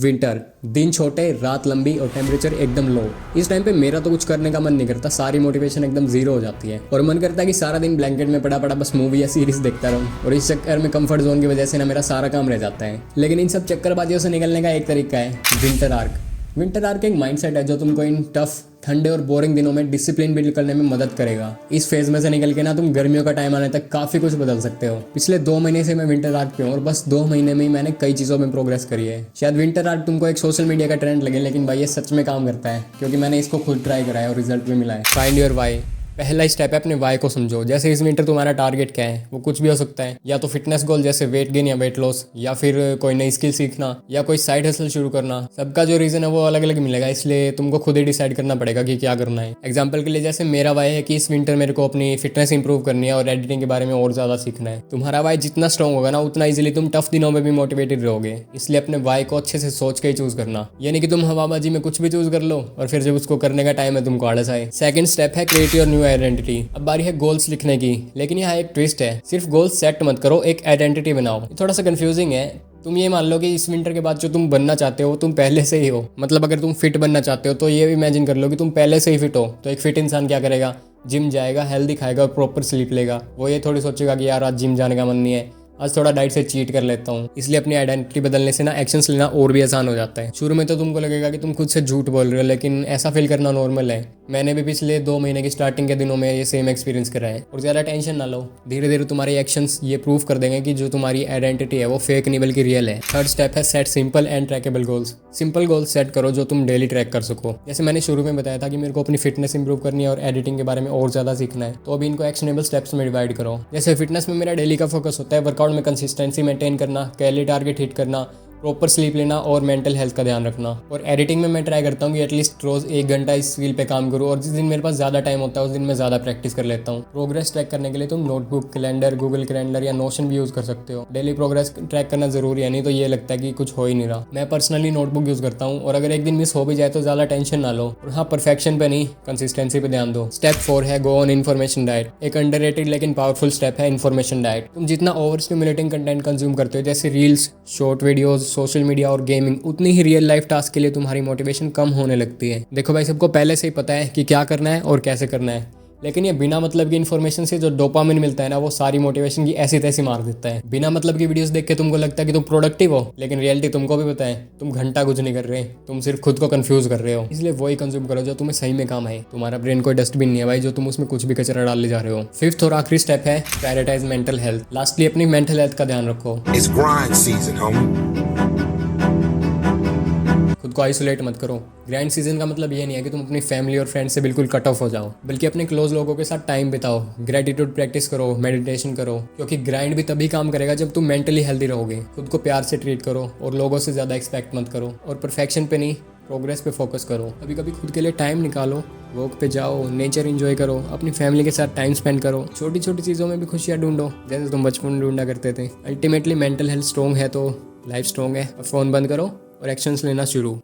Winter, दिन छोटे, रात लंबी और टेम्परेचर एकदम लो। इस टाइम पे मेरा तो कुछ करने का मन नहीं करता, सारी मोटिवेशन एकदम जीरो हो जाती है और मन करता है कि सारा दिन ब्लैंकेट में पड़ा पड़ा बस मूवी या सीरीज देखता रहूं। और इस चक्कर में कंफर्ट जोन की वजह से ना मेरा सारा काम रह जाता है। लेकिन इन सब चक्करबाजियों से निकलने का एक तरीका है, विंटर आर्क। विंटर आर्क एक माइंडसेट है जो तुमको इन टफ, ठंडे और बोरिंग दिनों में डिसिप्लिन बिल्ड करने में मदद करेगा। इस फेज में से निकल के ना तुम गर्मियों का टाइम आने तक काफी कुछ बदल सकते हो। पिछले 2 महीने से मैं विंटर आर्क पे हूँ और बस 2 महीने में ही मैंने कई चीजों में प्रोग्रेस करी है। शायद विंटर आर्क तुमको एक सोशल मीडिया का ट्रेंड लगे, लेकिन भाई ये सच में काम करता है क्योंकि मैंने इसको खुद ट्राई करा है और रिजल्ट भी मिला है। Find your Y. पहला स्टेप है अपने वाई को समझो। जैसे इस विंटर तुम्हारा टारगेट क्या है, वो कुछ भी हो सकता है, या तो फिटनेस गोल जैसे वेट गेन या वेट लॉस, या फिर कोई नई स्किल सीखना, या कोई साइड हसल शुरू करना। सबका जो रीजन है वो अलग अलग मिलेगा, इसलिए तुमको खुद ही डिसाइड करना पड़ेगा कि क्या करना है। एग्जाम्पल के लिए जैसे मेरा वाई है कि इस विंटर मेरे को अपनी फिटनेस इंप्रूव करनी है और एडिटिंग के बारे में और ज्यादा सीखना है। तुम्हारा वाई जितना स्ट्रॉन्ग होगा ना, उतना इजिली तुम टफ दिनों में भी मोटिवेटेड रहोगे। इसलिए अपने वाई को अच्छे से सोच के ही चूज करना, यानी कि तुम हवाबाजी में कुछ भी चूज कर लो और फिर जब उसको करने का टाइम है तुमको आलस आए। सेकंड स्टेप है क्रिएट योर न्यू आइडेंटिटी। बारी है गोल्स लिखने की, लेकिन यहाँ एक ट्विस्ट है, सिर्फ गोल्स सेट मत करो, एक आइडेंटिटी बनाओ। थोड़ा सा कंफ्यूजिंग है। तुम ये मान लो कि इस विंटर के बाद जो तुम बनना चाहते हो तुम पहले से ही हो। मतलब अगर तुम फिट बनना चाहते हो तो ये इमेजिन कर लो कि तुम पहले से ही फिट हो। तो एक फिट इंसान क्या करेगा, जिम जाएगा, हेल्दी खाएगा और प्रॉपर स्लीप लेगा। वो ये थोड़ी सोचेगा कि यार आज जिम जाने का मन नहीं है, आज थोड़ा डाइट से चीट कर लेता हूँ। इसलिए अपनी आइडेंटिटी बदलने से ना एक्शंस लेना और भी आसान हो जाता है। शुरू में तो तुमको लगेगा कि तुम खुद से झूठ बोल रहे हो, लेकिन ऐसा फील करना नॉर्मल है। मैंने भी पिछले 2 महीने की स्टार्टिंग के दिनों में ये सेम एक्सपीरियंस करा है। और ज़्यादा टेंशन ना लो, धीरे धीरे तुम्हारे एक्शंस ये प्रूव कर देंगे कि जो तुम्हारी आइडेंटिटी है वो फेक नहीं बल्कि रियल है। थर्ड स्टेप है set simple and trackable goals. Simple goals set करो जो तुम डेली ट्रैक कर सको। जैसे मैंने शुरू में बताया था कि मेरे को अपनी फिटनेस इंप्रूव करनी है और एडिटिंग के बारे में और ज़्यादा सीखना है, तो अभी इनको एक्शनेबल स्टेप्स में डिवाइड करो। जैसे फिटनेस में मेरा डेली का फोकस होता है वर्कआउट में कंसिस्टेंसी मेंटेन करना, कैलोरी टारगेट हिट करना, प्रॉपर स्लीप लेना और मेंटल हेल्थ का ध्यान रखना। और एडिटिंग में मैं ट्राई करता हूँ कि एटलीस्ट रोज 1 घंटा इस स्किल पे काम करूँ, और जिस दिन मेरे पास ज़्यादा टाइम होता है उस दिन मैं ज़्यादा प्रैक्टिस कर लेता हूँ। प्रोग्रेस ट्रैक करने के लिए तुम नोटबुक, कैलेंडर, गूगल कैलेंडर या नोशन भी यूज़ कर सकते हो। डेली प्रोग्रेस ट्रैक करना जरूरी है, नहीं तो ये लगता है कि कुछ हो ही नहीं रहा। मैं पर्सनली नोटबुक यूज़ करता हूँ और अगर एक दिन मिस हो भी जाए तो ज़्यादा टेंशन ना लो। और हाँ, परफेक्शन पे नहीं, कंसिस्टेंसी पे ध्यान दो। स्टेप 4 है गो ऑन इन्फॉर्मेशन डाइट। एक अंडररेटेड लेकिन पावरफुल स्टेप है इन्फॉर्मेशन डाइट। तुम जितना ओवर स्टिमुलेटिंग कंटेंट कंज्यूम करते हो, जैसे reels, short videos, social media और गेमिंग, उतनी ही रियल लाइफ टास्क के लिए तुम्हारी मोटिवेशन कम होने लगती है। देखो भाई, सबको पहले से ही पता है कि क्या करना है और कैसे करना है, लेकिन ये बिना मतलब की इन्फॉर्मेशन से जो डोपामिन मिलता है ना, वो सारी मोटिवेशन की ऐसी तैसी मार देता है। बिना मतलब की वीडियोस देख के तुमको लगता है कि तुम प्रोडक्टिव हो, लेकिन रियलिटी तुमको भी पता है तुम घंटा कुछ नहीं कर रहे, तुम सिर्फ खुद को कंफ्यूज कर रहे हो। इसलिए वही कंज्यूम करो जो तुम्हें सही में काम आए। तुम्हारा ब्रेन कोई डस्टबिन नहीं है भाई जो तुम उसमें कुछ भी कचरा डाल ले जा रहे हो। फिफ्थ और आखिरी स्टेप है प्रायोरिटाइज मेंटल हेल्थ। लास्टली अपनी मेंटल हेल्थ का ध्यान रखो। It's grind season, homie. खुद को आइसोलेट मत करो। ग्राइंड सीजन का मतलब ये नहीं है कि तुम अपनी फैमिली और फ्रेंड्स से बिल्कुल कट ऑफ हो जाओ, बल्कि अपने क्लोज लोगों के साथ टाइम बिताओ, ग्रेटिट्यूड प्रैक्टिस करो, मेडिटेशन करो, क्योंकि ग्राइंड भी तभी काम करेगा जब तुम मेंटली हेल्दी रहोगे। खुद को प्यार से ट्रीट करो और लोगों से ज़्यादा एक्सपेक्ट मत करो, और परफेक्शन पे नहीं, प्रोग्रेस पे फोकस करो। कभी कभी खुद के लिए टाइम निकालो, वॉक पे जाओ, नेचर एंजॉय करो, अपनी फैमिली के साथ टाइम स्पेंड करो। छोटी छोटी चीज़ों में भी खुशियाँ ढूंढो, जैसे तुम बचपन में ढूंढा करते थे। अल्टीमेटली मेंटल हेल्थ स्ट्रॉन्ग है तो लाइफ स्ट्रॉन्ग है। अब फ़ोन बंद करो और एक्शंस लेना शुरू।